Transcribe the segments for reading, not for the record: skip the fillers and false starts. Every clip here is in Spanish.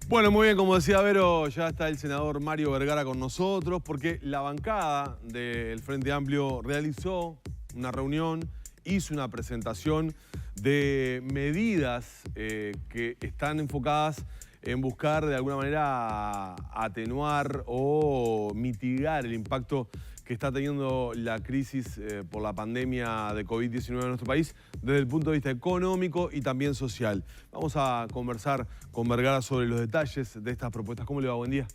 Bueno, muy bien, como decía Vero, ya está el senador Mario Vergara con nosotros porque la bancada del Frente Amplio realizó una reunión, hizo una presentación de medidas que están enfocadas en buscar de alguna manera atenuar o mitigar el impacto que está teniendo la crisis por la pandemia de COVID-19 en nuestro país desde el punto de vista económico y también social. Vamos a conversar con Vergara sobre los detalles de estas propuestas. ¿Cómo le va? Buen día.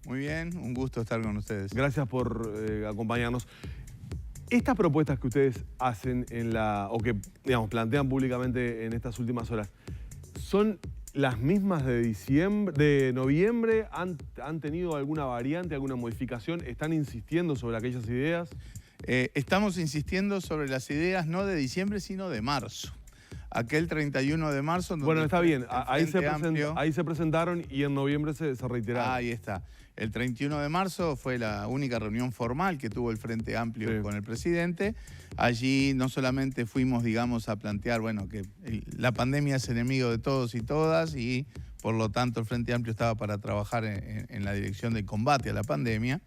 Muy bien, un gusto estar con ustedes. Gracias por acompañarnos. Estas propuestas que ustedes hacen o que digamos, plantean públicamente en estas últimas horas, ¿son las mismas de noviembre? ¿Han tenido alguna variante, alguna modificación? ¿Están insistiendo sobre aquellas ideas? Estamos insistiendo sobre las ideas no de diciembre, sino de marzo. Aquel 31 de marzo... Bueno, está bien. Ahí se presentaron y en noviembre se reiteraron. Ahí está. El 31 de marzo fue la única reunión formal que tuvo el Frente Amplio con el presidente. Allí no solamente fuimos, digamos, a plantear, bueno, que la pandemia es enemigo de todos y todas y por lo tanto el Frente Amplio estaba para trabajar en la dirección del combate a la pandemia.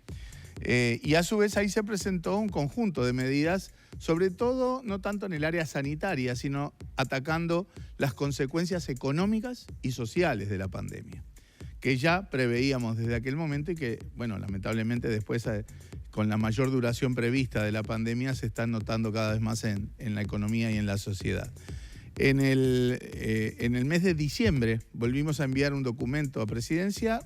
Y a su vez ahí se presentó un conjunto de medidas, sobre todo no tanto en el área sanitaria, sino atacando las consecuencias económicas y sociales de la pandemia, que ya preveíamos desde aquel momento y que, bueno, lamentablemente después, con la mayor duración prevista de la pandemia, se están notando cada vez más en la economía y en la sociedad. En el mes de diciembre volvimos a enviar un documento a Presidencia,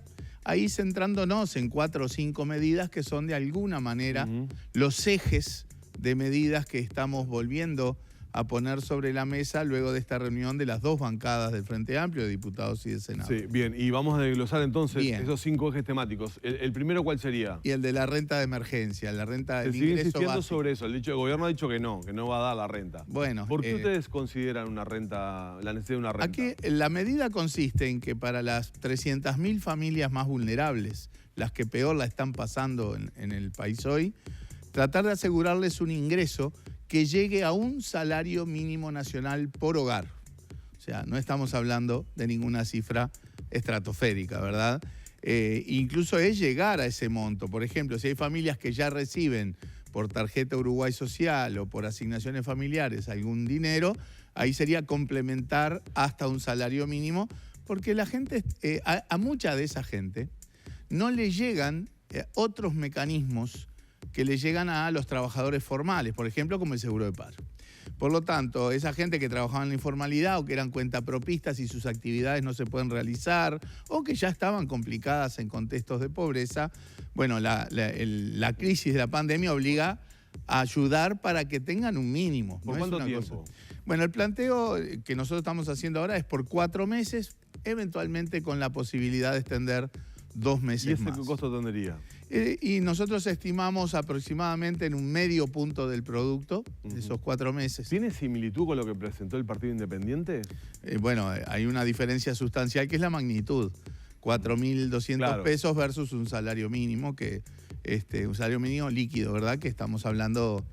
ahí centrándonos en 4 o 5 medidas que son de alguna manera los ejes de medidas que estamos volviendo a poner sobre la mesa luego de esta reunión de las 2 bancadas del Frente Amplio, de diputados y de Senado. Sí, bien. Y vamos a desglosar entonces esos 5 ejes temáticos. ¿El primero cuál sería? Y el de la renta de emergencia, la renta del ingreso básico. Se sigue insistiendo sobre eso. El gobierno ha dicho que no va a dar la renta. Bueno, ¿por qué ustedes consideran la necesidad de una renta? Aquí la medida consiste en que para las 300.000 familias más vulnerables, las que peor la están pasando en el país hoy, tratar de asegurarles un ingreso que llegue a un salario mínimo nacional por hogar. O sea, no estamos hablando de ninguna cifra estratosférica, ¿verdad? Incluso es llegar a ese monto. Por ejemplo, si hay familias que ya reciben por tarjeta Uruguay Social o por asignaciones familiares algún dinero, ahí sería complementar hasta un salario mínimo, porque la gente, a mucha de esa gente no le llegan otros mecanismos que le llegan a los trabajadores formales, por ejemplo, como el seguro de paro. Por lo tanto, esa gente que trabajaba en la informalidad o que eran cuentapropistas y sus actividades no se pueden realizar o que ya estaban complicadas en contextos de pobreza, bueno, la crisis de la pandemia obliga a ayudar para que tengan un mínimo. ¿Por cuánto tiempo? Bueno, el planteo que nosotros estamos haciendo ahora es por 4 meses, eventualmente con la posibilidad de extender 2 meses más. ¿Y ese qué costo tendría? Y nosotros estimamos aproximadamente en un medio punto del producto, esos 4 meses. ¿Tiene similitud con lo que presentó el Partido Independiente? Bueno, hay una diferencia sustancial que es la magnitud. 4.200 pesos versus un salario mínimo, un salario mínimo líquido, ¿verdad? Que estamos hablando...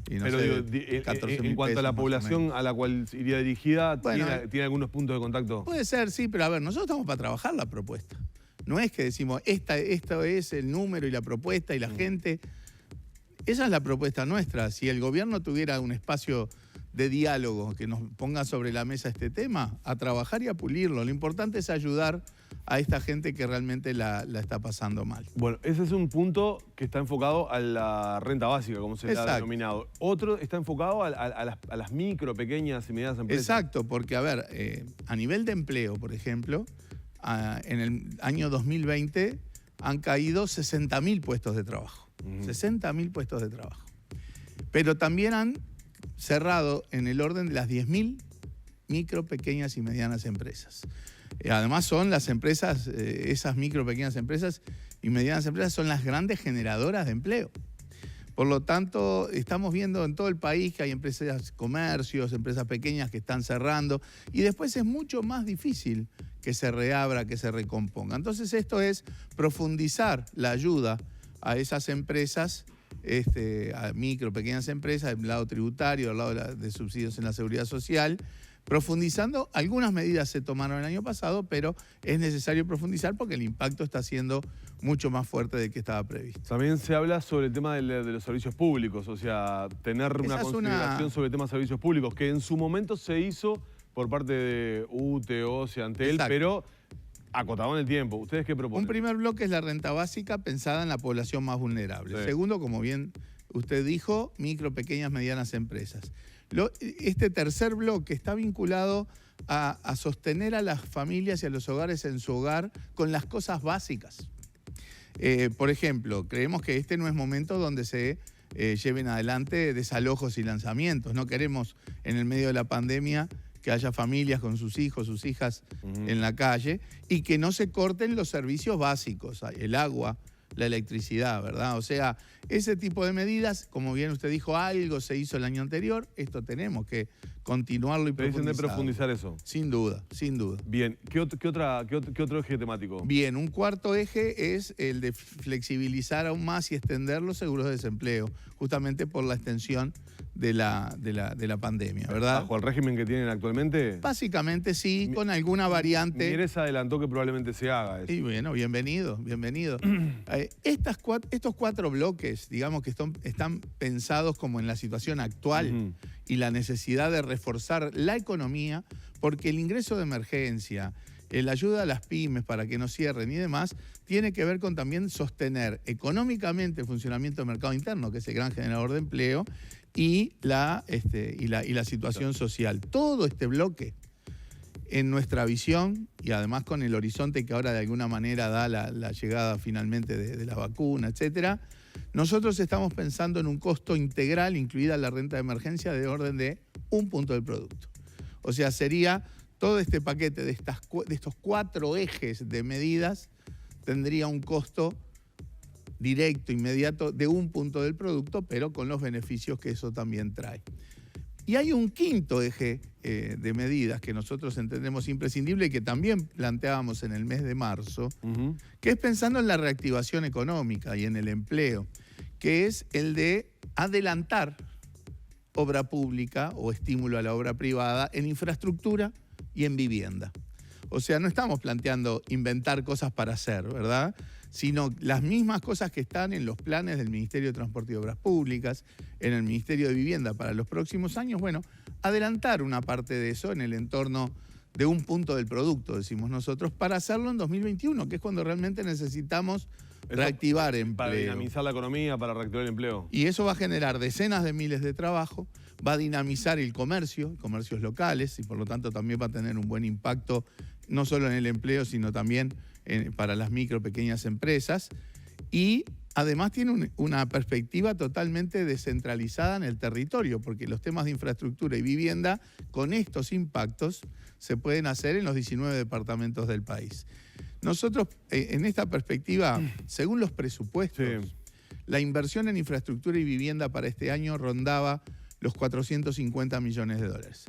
Pero digo, 14.000 en cuanto a la población a la cual iría dirigida, bueno, ¿tiene algunos puntos de contacto? Puede ser, sí, pero a ver, nosotros estamos para trabajar la propuesta. No es que decimos, esto es el número y la propuesta y la gente. Esa es la propuesta nuestra. Si el gobierno tuviera un espacio de diálogo que nos ponga sobre la mesa este tema, a trabajar y a pulirlo. Lo importante es ayudar a esta gente que realmente la está pasando mal. Bueno, ese es un punto que está enfocado a la renta básica, como se le ha denominado. Otro está enfocado a las micro, pequeñas y medianas empresas. Exacto, porque a ver, a nivel de empleo, por ejemplo, en el año 2020 han caído 60.000 puestos de trabajo. 60.000 puestos de trabajo. Pero también han cerrado en el orden de las 10.000 micro, pequeñas y medianas empresas. Además son las empresas, esas micro, pequeñas empresas y medianas empresas son las grandes generadoras de empleo. Por lo tanto, estamos viendo en todo el país que hay empresas, comercios, empresas pequeñas que están cerrando y después es mucho más difícil que se reabra, que se recomponga. Entonces esto es profundizar la ayuda a esas empresas, a micro, pequeñas empresas, del lado tributario, del lado de subsidios en la seguridad social, profundizando. Algunas medidas se tomaron el año pasado, pero es necesario profundizar porque el impacto está siendo mucho más fuerte del que estaba previsto. También se habla sobre el tema de los servicios públicos, o sea, tener una consideración sobre el tema de servicios públicos, que en su momento se hizo por parte de UTE, OCE, Antel, Exacto. pero acotado en el tiempo. ¿Ustedes qué proponen? Un primer bloque es la renta básica pensada en la población más vulnerable. Sí. Segundo, como bien usted dijo, micro, pequeñas, medianas empresas. Este tercer bloque está vinculado a sostener a las familias y a los hogares en su hogar con las cosas básicas. Por ejemplo, creemos que este no es momento donde se lleven adelante desalojos y lanzamientos. No queremos, en el medio de la pandemia, que haya familias con sus hijos, sus hijas en la calle y que no se corten los servicios básicos, el agua, la electricidad, ¿verdad? O sea, ese tipo de medidas, como bien usted dijo, algo se hizo el año anterior, esto tenemos que continuarlo y profundizar. ¿Te dicen de profundizar eso? Sin duda, sin duda. Bien, ¿qué otro eje temático? Bien, un cuarto eje es el de flexibilizar aún más y extender los seguros de desempleo, justamente por la extensión de la pandemia, ¿verdad? ¿Bajo el régimen que tienen actualmente? Básicamente sí, con alguna variante. Mieres adelantó que probablemente se haga eso. Y bueno, bienvenido, bienvenido. Estos cuatro bloques, digamos que están pensados como en la situación actual y la necesidad de reforzar la economía, porque el ingreso de emergencia, la ayuda a las pymes para que no cierren y demás, tiene que ver con también sostener económicamente el funcionamiento del mercado interno, que es el gran generador de empleo, y la situación social. Todo este bloque, en nuestra visión, y además con el horizonte que ahora de alguna manera da la llegada finalmente de la vacuna, etcétera, nosotros estamos pensando en un costo integral, incluida la renta de emergencia, de orden de 1 punto del producto. O sea, sería todo este paquete de estos 4 ejes de medidas, tendría un costo directo, inmediato, de 1 punto del producto, pero con los beneficios que eso también trae. Y hay un quinto eje de medidas que nosotros entendemos imprescindible y que también planteábamos en el mes de marzo, que es pensando en la reactivación económica y en el empleo, que es el de adelantar obra pública o estímulo a la obra privada en infraestructura y en vivienda. O sea, no estamos planteando inventar cosas para hacer, ¿verdad?, sino las mismas cosas que están en los planes del Ministerio de Transporte y Obras Públicas, en el Ministerio de Vivienda para los próximos años. Bueno, adelantar una parte de eso en el entorno de 1 punto del producto, decimos nosotros, para hacerlo en 2021, que es cuando realmente necesitamos reactivar empleo. Para dinamizar la economía, para reactivar el empleo. Y eso va a generar decenas de miles de trabajo, va a dinamizar el comercio, comercios locales, y por lo tanto también va a tener un buen impacto, no solo en el empleo, sino también para las micro, pequeñas empresas. Y además tiene una perspectiva totalmente descentralizada en el territorio, porque los temas de infraestructura y vivienda, con estos impactos, se pueden hacer en los 19 departamentos del país. Nosotros, en esta perspectiva, según los presupuestos, la inversión en infraestructura y vivienda para este año rondaba los 450 millones de dólares.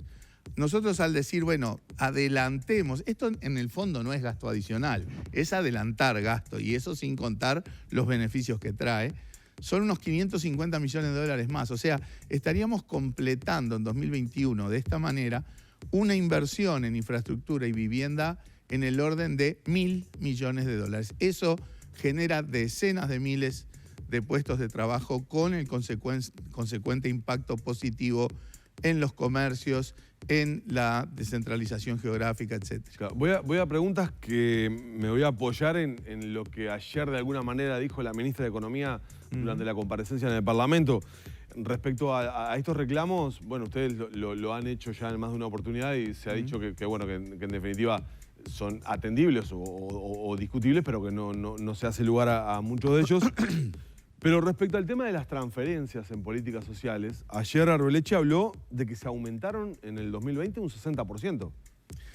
Nosotros, al decir, bueno, adelantemos, esto en el fondo no es gasto adicional, es adelantar gasto, y eso sin contar los beneficios que trae, son unos 550 millones de dólares más. O sea, estaríamos completando en 2021 de esta manera una inversión en infraestructura y vivienda en el orden de 1.000 millones de dólares. Eso genera decenas de miles de puestos de trabajo con el consecuente impacto positivo en los comercios, en la descentralización geográfica, etc. Claro, voy a preguntas que me voy a apoyar en lo que ayer de alguna manera dijo la ministra de Economía durante la comparecencia en el Parlamento. Respecto a estos reclamos, bueno, ustedes lo han hecho ya en más de una oportunidad y se ha dicho que en definitiva son atendibles o discutibles, pero que no se hace lugar a muchos de ellos. Pero respecto al tema de las transferencias en políticas sociales, ayer Arboleche habló de que se aumentaron en el 2020 un 60%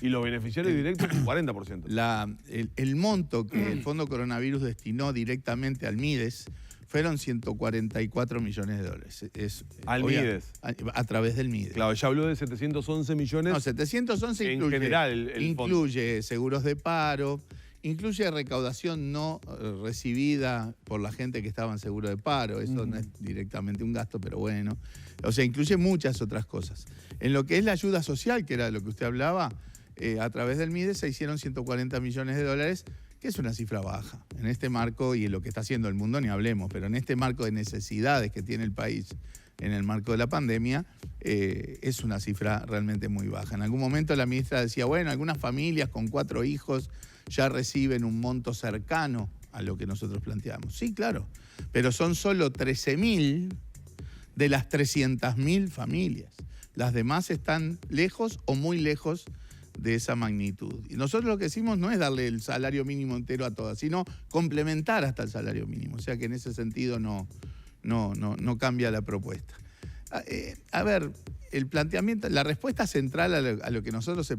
y los beneficiarios directos un 40%. El monto que el Fondo Coronavirus destinó directamente al MIDES fueron 144 millones de dólares. ¿Al MIDES? A través del MIDES. Claro, ya habló de 711 millones. No, 711 en general el incluye seguros de paro, incluye recaudación no recibida por la gente que estaba en seguro de paro, eso no es directamente un gasto, pero bueno. O sea, incluye muchas otras cosas. En lo que es la ayuda social, que era de lo que usted hablaba, a través del MIDE se hicieron 140 millones de dólares, que es una cifra baja. En este marco, y en lo que está haciendo el mundo ni hablemos, pero en este marco de necesidades que tiene el país en el marco de la pandemia, es una cifra realmente muy baja. En algún momento la ministra decía, bueno, algunas familias con 4 hijos ya reciben un monto cercano a lo que nosotros planteamos. Sí, claro, pero son solo 13.000 de las 300.000 familias. Las demás están lejos o muy lejos de esa magnitud. Y nosotros lo que decimos no es darle el salario mínimo entero a todas, sino complementar hasta el salario mínimo. O sea que en ese sentido no cambia la propuesta. A ver, el planteamiento, la respuesta central a lo que nosotros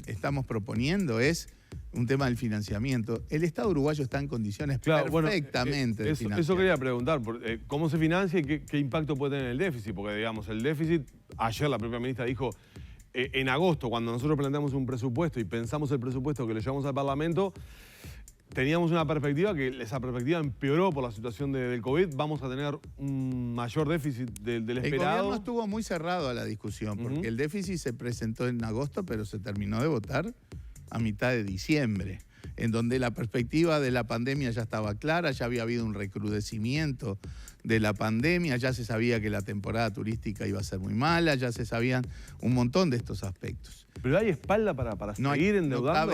estamos proponiendo es un tema del financiamiento. El Estado uruguayo está en condiciones perfectamente de financiar. Eso quería preguntar, ¿cómo se financia y qué impacto puede tener el déficit? Porque, digamos, el déficit, ayer la propia ministra dijo, en agosto, cuando nosotros planteamos un presupuesto y pensamos el presupuesto que le llevamos al Parlamento, teníamos una perspectiva que esa perspectiva empeoró por la situación del COVID. Vamos a tener un mayor déficit del esperado. El gobierno estuvo muy cerrado a la discusión, porque el déficit se presentó en agosto, pero se terminó de votar a mitad de diciembre, en donde la perspectiva de la pandemia ya estaba clara, ya había habido un recrudecimiento de la pandemia, ya se sabía que la temporada turística iba a ser muy mala, ya se sabían un montón de estos aspectos. ¿Pero hay espalda para seguir endeudando?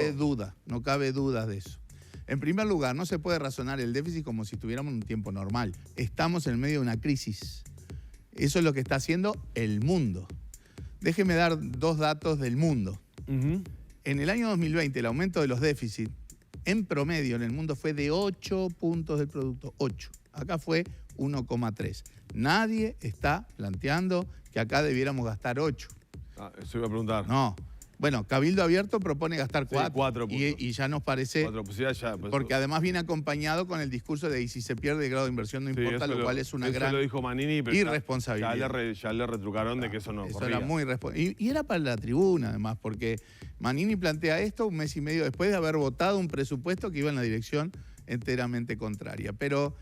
No cabe duda de eso. En primer lugar, no se puede razonar el déficit como si estuviéramos en un tiempo normal. Estamos en medio de una crisis. Eso es lo que está haciendo el mundo. Déjeme dar 2 datos del mundo. En el año 2020, el aumento de los déficits, en promedio en el mundo fue de 8 puntos del producto. 8. Acá fue 1,3. Nadie está planteando que acá debiéramos gastar 8. Eso iba a preguntar. No. Bueno, Cabildo Abierto propone gastar 4. Sí, 4 puntos. Y ya nos parece... 4, pues ya, pues, porque además viene acompañado con el discurso de y si se pierde el grado de inversión no importa, lo cual es una gran lo dijo Manini, pero irresponsabilidad. Ya le retrucaron de que eso no eso corría. Era muy y era para la tribuna además, porque Manini plantea esto un mes y medio después de haber votado un presupuesto que iba en la dirección enteramente contraria. Pero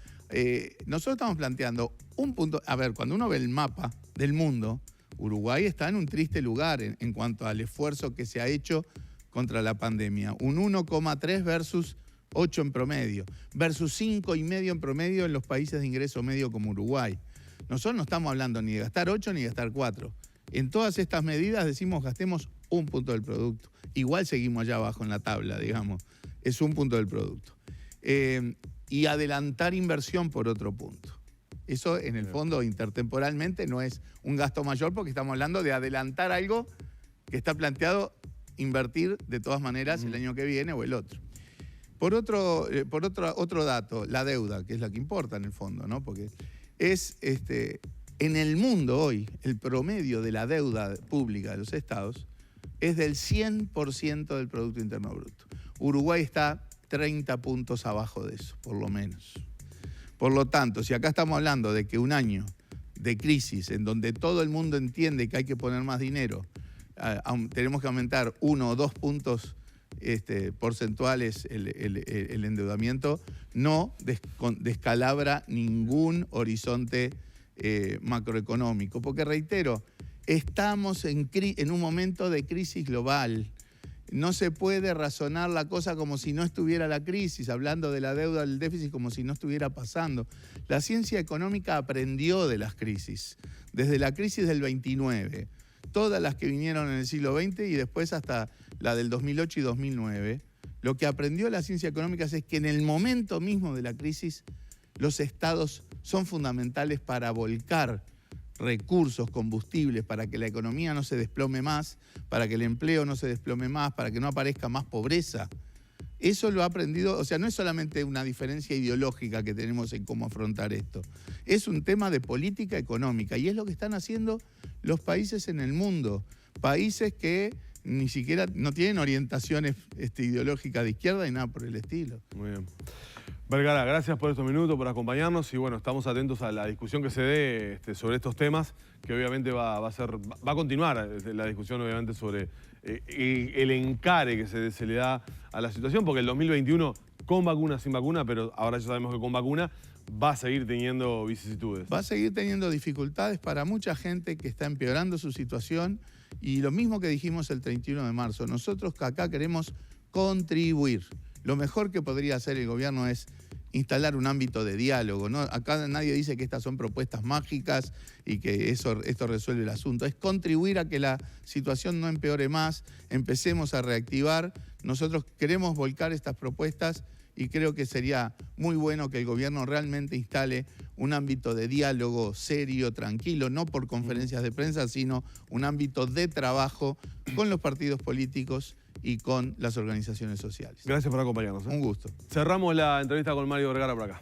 nosotros estamos planteando un punto... A ver, cuando uno ve el mapa del mundo, Uruguay está en un triste lugar en cuanto al esfuerzo que se ha hecho contra la pandemia. Un 1,3 versus 8 en promedio, versus 5,5 en promedio en los países de ingreso medio como Uruguay. Nosotros no estamos hablando ni de gastar 8 ni de gastar 4. En todas estas medidas decimos gastemos 1 punto del producto. Igual seguimos allá abajo en la tabla, digamos. Es 1 punto del producto. Y adelantar inversión por otro punto. Eso, en el fondo, intertemporalmente no es un gasto mayor porque estamos hablando de adelantar algo que está planteado invertir de todas maneras el año que viene o el otro. Por otro dato, la deuda, que es la que importa en el fondo, ¿no? Porque es, en el mundo hoy, el promedio de la deuda pública de los estados es del 100% del Producto Interno Bruto. Uruguay está 30 puntos abajo de eso, por lo menos. Por lo tanto, si acá estamos hablando de que un año de crisis en donde todo el mundo entiende que hay que poner más dinero, tenemos que aumentar 1 o 2 puntos porcentuales el endeudamiento, no descalabra ningún horizonte macroeconómico. Porque reitero, estamos en un momento de crisis global. No se puede razonar la cosa como si no estuviera la crisis, hablando de la deuda, del déficit, como si no estuviera pasando. La ciencia económica aprendió de las crisis, desde la crisis del 29, todas las que vinieron en el siglo XX y después hasta la del 2008 y 2009. Lo que aprendió la ciencia económica es que en el momento mismo de la crisis, los estados son fundamentales para volcar recursos, combustibles, para que la economía no se desplome más, para que el empleo no se desplome más, para que no aparezca más pobreza. Eso lo ha aprendido, o sea, no es solamente una diferencia ideológica que tenemos en cómo afrontar esto. Es un tema de política económica y es lo que están haciendo los países en el mundo. Países que ni siquiera no tienen orientaciones ideológicas de izquierda y nada por el estilo. Muy bien. Vergara, gracias por estos minutos, por acompañarnos y bueno, estamos atentos a la discusión que se dé sobre estos temas, que obviamente va a continuar la discusión obviamente sobre el encare que se le da a la situación, porque el 2021 con vacuna, sin vacuna, pero ahora ya sabemos que con vacuna va a seguir teniendo vicisitudes. Va a seguir teniendo dificultades para mucha gente que está empeorando su situación, y lo mismo que dijimos el 31 de marzo, nosotros acá queremos contribuir. Lo mejor que podría hacer el gobierno es instalar un ámbito de diálogo, ¿no? Acá nadie dice que estas son propuestas mágicas y que esto resuelve el asunto. Es contribuir a que la situación no empeore más, empecemos a reactivar. Nosotros queremos volcar estas propuestas y creo que sería muy bueno que el gobierno realmente instale un ámbito de diálogo serio, tranquilo, no por conferencias de prensa, sino un ámbito de trabajo con los partidos políticos y con las organizaciones sociales. Gracias por acompañarnos. Un gusto. Cerramos la entrevista con Mario Vergara por acá.